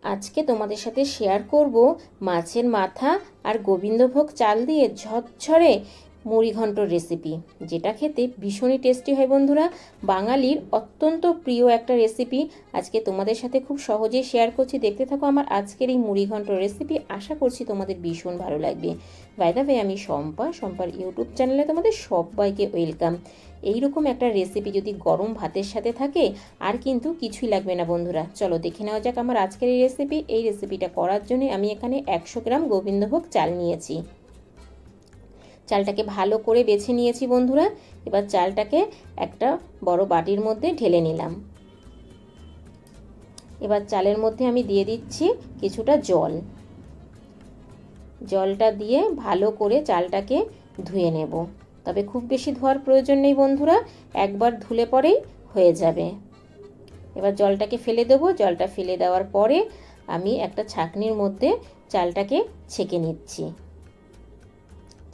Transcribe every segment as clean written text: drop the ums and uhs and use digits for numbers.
আজকে তোমাদের সাথে শেয়ার করব মাছের মাথা আর গোবিন্দভোগ চাল দিয়ে ঝরঝরে মুড়িঘণ্টর রেসিপি, যেটা খেতে ভীষণই টেস্টি হয় বন্ধুরা। বাঙালির অত্যন্ত প্রিয় একটা রেসিপি আজকে তোমাদের সাথে খুব সহজেই শেয়ার করছি। দেখতে থাকো আমার আজকের এই মুড়িঘণ্টর রেসিপি। আশা করছি তোমাদের ভীষণ ভালো লাগবে। বাই দ্য ওয়ে, আমি শম্পার ইউটিউব চ্যানেলে তোমাদের সবাইকে ওয়েলকাম। এইরকম একটা রেসিপি যদি গরম ভাতের সাথে থাকে আর কিন্তু কিছুই লাগবে না বন্ধুরা। চলো দেখে নেওয়া যাক আমার আজকের এই রেসিপি। এই রেসিপিটা করার জন্য আমি এখানে 100 গ্রাম গোবিন্দভোগ চাল নিয়েছি। চালটাকে ভালো করে বেছে নিয়েছি বন্ধুরা। এবার চালটাকে একটা বড় বাটির মধ্যে ঢেলে নিলাম। এবার চালের মধ্যে আমি দিয়ে দিচ্ছি কিছুটা জল। জলটা দিয়ে ভালো করে চালটাকে ধুয়ে নেব, তবে খুব বেশি ধোয়ার প্রয়োজন নেই বন্ধুরা, একবার ধুলে পরেই হয়ে যাবে। এবার জলটাকে ফেলে দেবো। জলটা ফেলে দেওয়ার পরে আমি একটা ছাঁকনির মধ্যে চালটাকে ছেঁকে নিচ্ছি।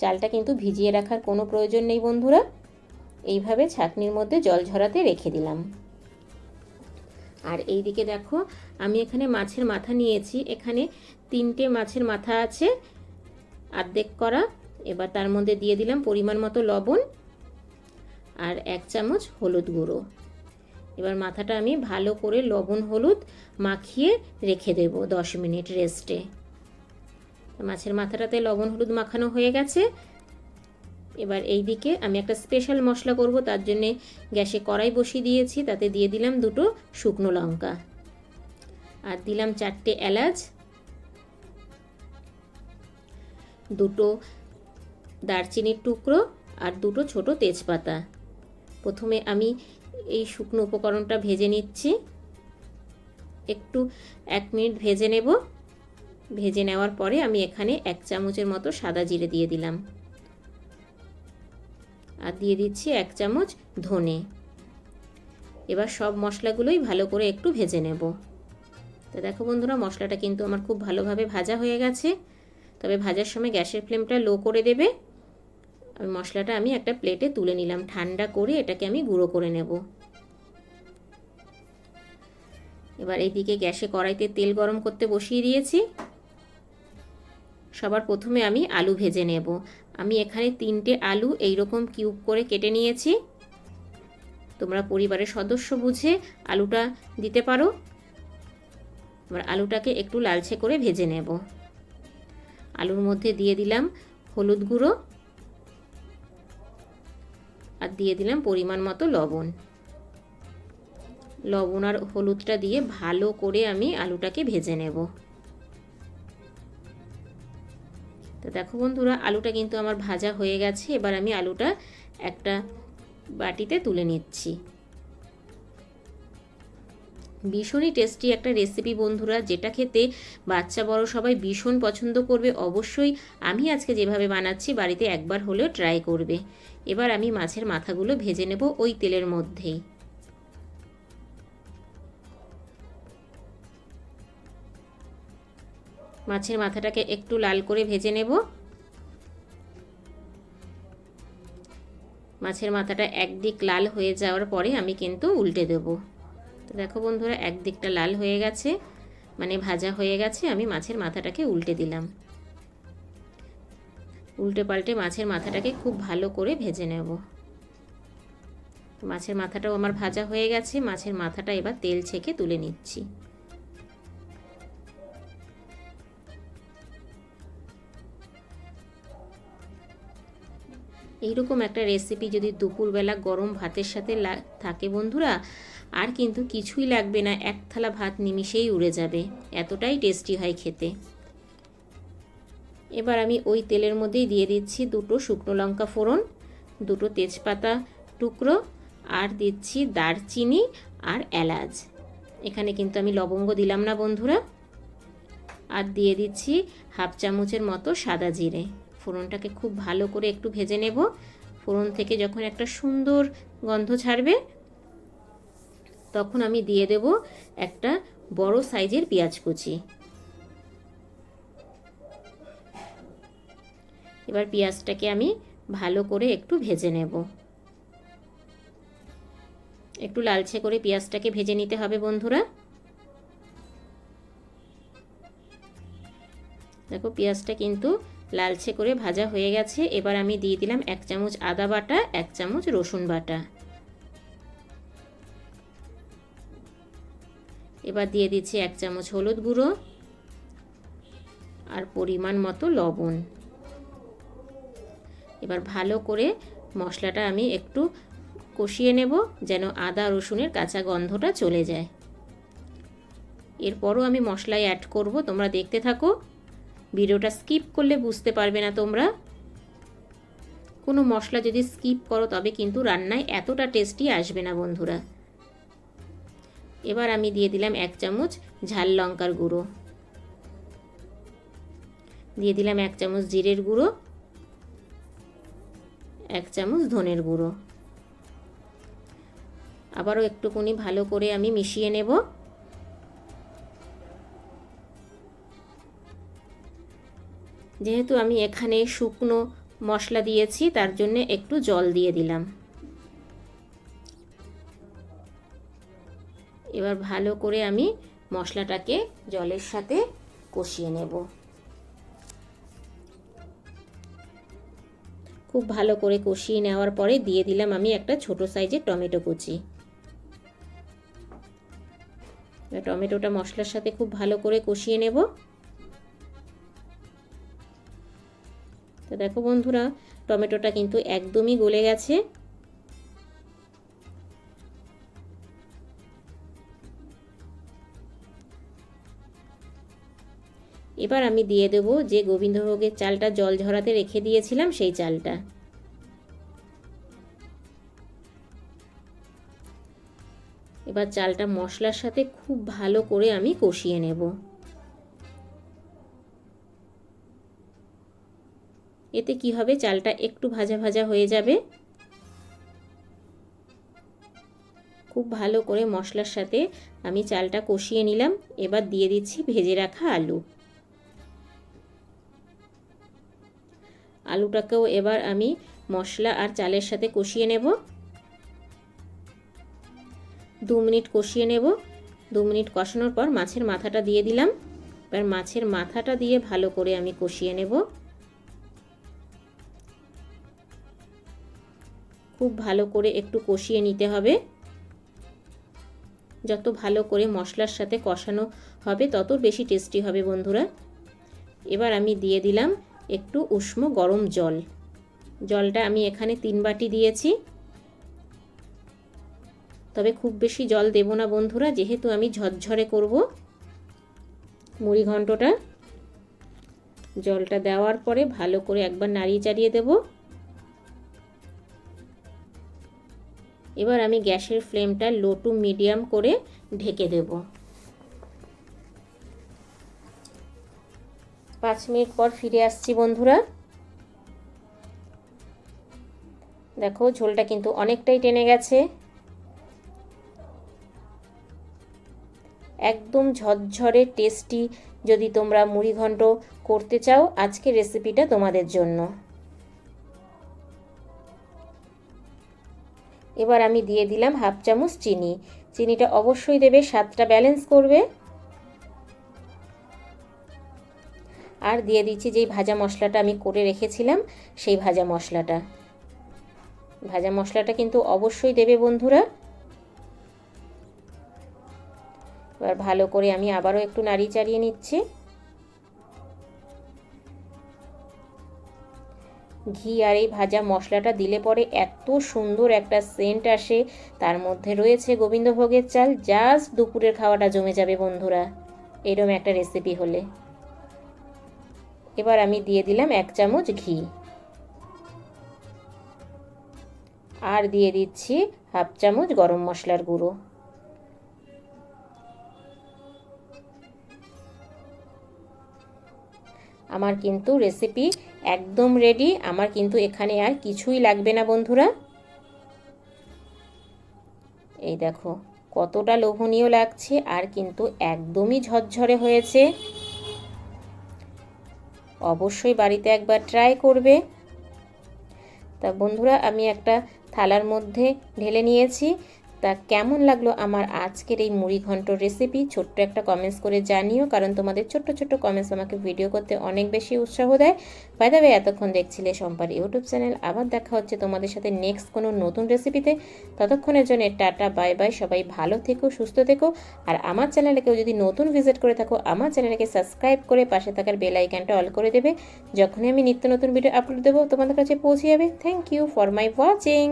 চালটা কিন্তু ভিজিয়ে রাখার কোনো প্রয়োজন নেই বন্ধুরা, এইভাবে ছাঁকনির মধ্যে জল ঝরাতে রেখে দিলাম। আর এই দিকে দেখো, আমি এখানে মাছের মাথা নিয়েছি। এখানে 3টে মাছের মাথা আছে অর্ধেক করা। এবার তার মধ্যে দিয়ে দিলাম পরিমাণ মতো লবণ আর 1 চামচ হলুদ গুঁড়ো। এবার মাথাটা আমি ভালো করে লবণ হলুদ মাখিয়ে রেখে দেব 10 মিনিট রেস্টে। মাছের মাথাটাতে লবণ হলুদ মাখানো হয়ে গেছে। এবার এই দিকে আমি একটা স্পেশাল মশলা করব, তার জন্য গ্যাসে কড়াই বসিয়ে দিয়েছি। তাতে দিয়ে দিলাম 2টো শুকনো লঙ্কা আর দিলাম 4টে এলাচ, 2টো দারচিনির টুকরো আর 2টো ছোট তেজপাতা। প্রথমে আমি এই শুকনো উপকরণটা ভেজে নিচ্ছি। একটু 1 মিনিট ভেজে নেব। ভেজে নেওয়ার পরে আমি এখানে 1 চামচের মতো সাদা জিরে দিয়ে দিলাম আর দিয়ে দিচ্ছি 1 চামচ ধনে। এবার সব মশলাগুলোই ভালো করে একটু ভেজে নেব। তো দেখো বন্ধুরা, মশলাটা কিন্তু আমার খুব ভালোভাবে ভাজা হয়ে গেছে। তবে ভাজার সময় গ্যাসের ফ্লেমটা লো করে দেবে। মশলাটা আমি একটা প্লেটে তুলে নিলাম। ঠান্ডা করে এটাকে আমি গুঁড়ো করে নেব। এবার এইদিকে গ্যাসে কড়াইতে তেল গরম করতে বসিয়ে দিয়েছি। সবার প্রথমে আমি আলু ভেজে নেব। আমি এখানে 3টে আলু এইরকম কিউব করে কেটে নিয়েছি। তোমরা পরিবারের সদস্য বুঝে আলুটা দিতে পারো। এবার আলুটাকে একটু লালচে করে ভেজে নেব। আলুর মধ্যে দিয়ে দিলাম হলুদ গুঁড়ো আর দিয়ে দিলাম পরিমাণ মতো লবণ। লবণ আর হলুদটা দিয়ে ভালো করে আমি আলুটাকে ভেজে নেব। তো দেখো বন্ধুরা, আলুটা কিন্তু আমার ভাজা হয়ে গেছে। এবার আমি আলুটা একটা বাটিতে তুলে নিচ্ছি। ভীষণই টেস্টি একটা রেসিপি বন্ধুরা, যেটা খেতে বাচ্চা বড় সবাই ভীষণ পছন্দ করবে। অবশ্যই আমি আজকে যেভাবে বানাচ্ছি বাড়িতে একবার হলেও ট্রাই করবে। এবার আমি মাছের মাথাগুলো ভেজে নেব ওই তেলের মধ্যেই। মাছের মাথাটাকে একটু লাল করে ভেজে নেব। মাছের মাথাটা একদিক লাল হয়ে যাওয়ার পরে আমি কিন্তু উল্টে দেব। তো দেখো বন্ধুরা, একদিকটা লাল হয়ে গেছে, মানে ভাজা হয়ে গেছে। আমি মাছের মাথাটাকে উল্টে দিলাম। উল্টে পাল্টে মাছের মাথাটাকে খুব ভালো করে ভেজে নেব। মাছের মাথাটাও আমার ভাজা হয়ে গেছে। মাছের মাথাটা এবার তেল ছেঁকে তুলে নিচ্ছি। এইরকম একটা রেসিপি যদি দুপুরবেলা গরম ভাতের সাথে থাকে বন্ধুরা, আর কিন্তু কিছুই লাগবে না, 1 থালা ভাত নিমিষেই উড়ে যাবে। এতটাই টেস্টি হয় খেতে। এবার আমি ওই তেলের মধ্যেই দিয়ে দিচ্ছি 2টো শুকনো লঙ্কা ফোড়ন, 2টো তেজপাতা টুকরো আর দিচ্ছি দারচিনি আর এলাচ। এখানে কিন্তু আমি লবঙ্গ দিলাম না বন্ধুরা। আর দিয়ে দিচ্ছি 1/2 চামচের মতো সাদা জিরে। ফোড়নটাকে খুব ভালো করে একটু ভেজে নেব। ফোড়ন থেকে যখন একটা সুন্দর গন্ধ ছাড়বে তখন আমি দিয়ে দেব একটা বড় সাইজের পেঁয়াজ কুচি। এবার পেঁয়াজটাকে আমি ভালো করে একটু ভেজে নেব। একটু লালচে করে পেঁয়াজটাকে ভেজে নিতে হবে বন্ধুরা। দেখো পেঁয়াজটা কিন্তু লালচে করে ভাজা হয়ে গেছে। এবার আমি দিয়ে দিলাম 1 চামচ আদা বাটা, 1 চামচ রসুন বাটা। এবার দিয়ে দিচ্ছি 1 চামচ হলুদ গুঁড়ো আর পরিমাণ মতো লবণ। এবার ভালো করে মশলাটা আমি একটু কষিয়ে নেব, যেন আদা রসুনের কাঁচা গন্ধটা চলে যায়। এরপরও আমি মশলায় অ্যাড করব, তোমরা দেখতে থাকো। ভিডিওটা স্কিপ করলে বুঝতে পারবে না তোমরা। কোনো মশলা যদি স্কিপ করো তবে কিন্তু রান্নায় এতটা টেস্টি আসবে না বন্ধুরা। এবার আমি দিয়ে দিলাম 1 চামচ ঝাল লঙ্কার গুঁড়ো, দিয়ে দিলাম 1 চামচ জিরের গুঁড়ো, 1 চামচ ধনের গুঁড়ো। আবারও একটুখানি ভালো করে আমি মিশিয়ে নেব। যেহেতু আমি এখানে শুকনো মশলা দিয়েছি তার জন্য একটু জল দিয়ে দিলাম। এবার ভালো করে আমি মশলাটাকে জলের সাথে কষিয়ে নেব। খুব ভালো করে কষিয়ে নেওয়ার পরে দিয়ে দিলাম আমি একটা ছোট সাইজের টমেটো কুচি। টমেটোটা মশলার সাথে খুব ভালো করে কষিয়ে নেব। তো দেখো বন্ধুরা, টমেটোটা কিন্তু একদমই গলে গেছে। এবার আমি দিয়ে দেব যে গোবিন্দভোগের চালটা জল ঝরাতে রেখে দিয়েছিলাম সেই চালটা। এবার চালটা মশলার সাথে খুব ভালো করে আমি কষিয়ে নেব। এতে কি হবে, চালটা একটু ভাজা ভাজা হয়ে যাবে। খুব ভালো করে মশলার সাথে আমি চালটা কষিয়ে নিলাম। এবার দিয়ে দিচ্ছি ভেজে রাখা আলু। আলুটাকেও এবার আমি মশলা আর চালের সাথে কষিয়ে নেব। 2 মিনিট কষিয়ে নেব। 2 মিনিট কষানোর পর মাছের মাথাটা দিয়ে দিলাম। এবার মাছের মাথাটা দিয়ে ভালো করে আমি কষিয়ে নেব। খুব ভালো করে একটু কষিয়ে নিতে হবে। যত ভালো করে মশলার সাথে কষানো হবে তত বেশি টেস্টি হবে বন্ধুরা। এবার আমি দিয়ে দিলাম একটু উষ্ণ গরম জল। জলটা আমি এখানে 3 বাটি দিয়েছি, তবে খুব বেশি জল দেব না বন্ধুরা, যেহেতু আমি ঝরঝরে করব মুড়ি ঘন্টটা। জলটা দেওয়ার পরে ভালো করে একবার নাড়িয়ে চাড়িয়ে দেব। এবার আমি গ্যাসের ফ্লেমটা লো টু মিডিয়াম করে ঢেকে দেব। 5 মিনিট পর ফিরে আসছি বন্ধুরা। দেখো ঝোলটা কিন্তু অনেকটাই টেনে গেছে। একদম ঝরঝরে টেস্টি যদি তোমরা মুড়ি ঘন্ট করতে চাও, আজকের রেসিপিটা তোমাদের জন্য। এবার আমি দিয়ে দিলাম 1/2 চামচ চিনি। চিনিটা অবশ্যই দেবে, স্বাদটা ব্যালেন্স করবে। আর দিয়ে দিচ্ছি যেই ভাজা মশলাটা আমি করে রেখেছিলাম সেই ভাজা মশলাটা। ভাজা মশলাটা কিন্তু অবশ্যই দেবে বন্ধুরা। এবার ভালো করে আমি আবারও একটু নাড়িয়ে চাড়িয়ে নিচ্ছি। ঘি আর এই ভাজা মশলাটা দিলে পরে এত সুন্দর একটা সেন্ট আসে। তার মধ্যে রয়েছে গোবিন্দভোগের চাল, জাস্ট দুপুরের খাওয়াটা জমে যাবে বন্ধুরা এরকম একটা রেসিপি হলে। এবার আমি দিয়ে দিলাম 1 চামচ ঘি আর দিয়ে দিচ্ছি 1/2 চামচ গরম মশলার গুঁড়ো। আমার কিন্তু রেসিপি একদম রেডি। আমার কিন্তু এখানে আর কিছুই লাগবে না বন্ধুরা। এই দেখো কতটা লোভনীয় লাগছে, আর কিন্তু একদমই ঝরঝরে হয়েছে। অবশ্যই বাড়িতে একবার ট্রাই করবে। তা বন্ধুরা আমি একটা থালার মধ্যে ঢেলে নিয়েছি। তা কেমন লাগলো আমার আজকের এই মুড়ি ঘন্টর রেসিপি ছোট্ট একটা কমেন্টস করে জানিও, কারণ তোমাদের ছোট্ট ছোট্ট কমেন্টস আমাকে ভিডিও করতে অনেক বেশি উৎসাহ দেয়। বাই দ্য ওয়ে, এতক্ষণ দেখছিলে শম্পার ইউটিউব চ্যানেল। আবার দেখা হচ্ছে তোমাদের সাথে নেক্সট কোনো নতুন রেসিপিতে। ততক্ষণের জন্য টাটা, বাই বাই। সবাই ভালো থেকো, সুস্থ থেকো। আর আমার চ্যানেলে কেউ যদি নতুন ভিজিট করে থাকো, আমার চ্যানেলকে সাবস্ক্রাইব করে পাশে থাকার বেল আইকনটা অল করে দেবে। যখনই আমি নিত্য নতুন ভিডিও আপলোড দেবো তোমাদের কাছে পৌঁছে যাবে। Thank you for my watching.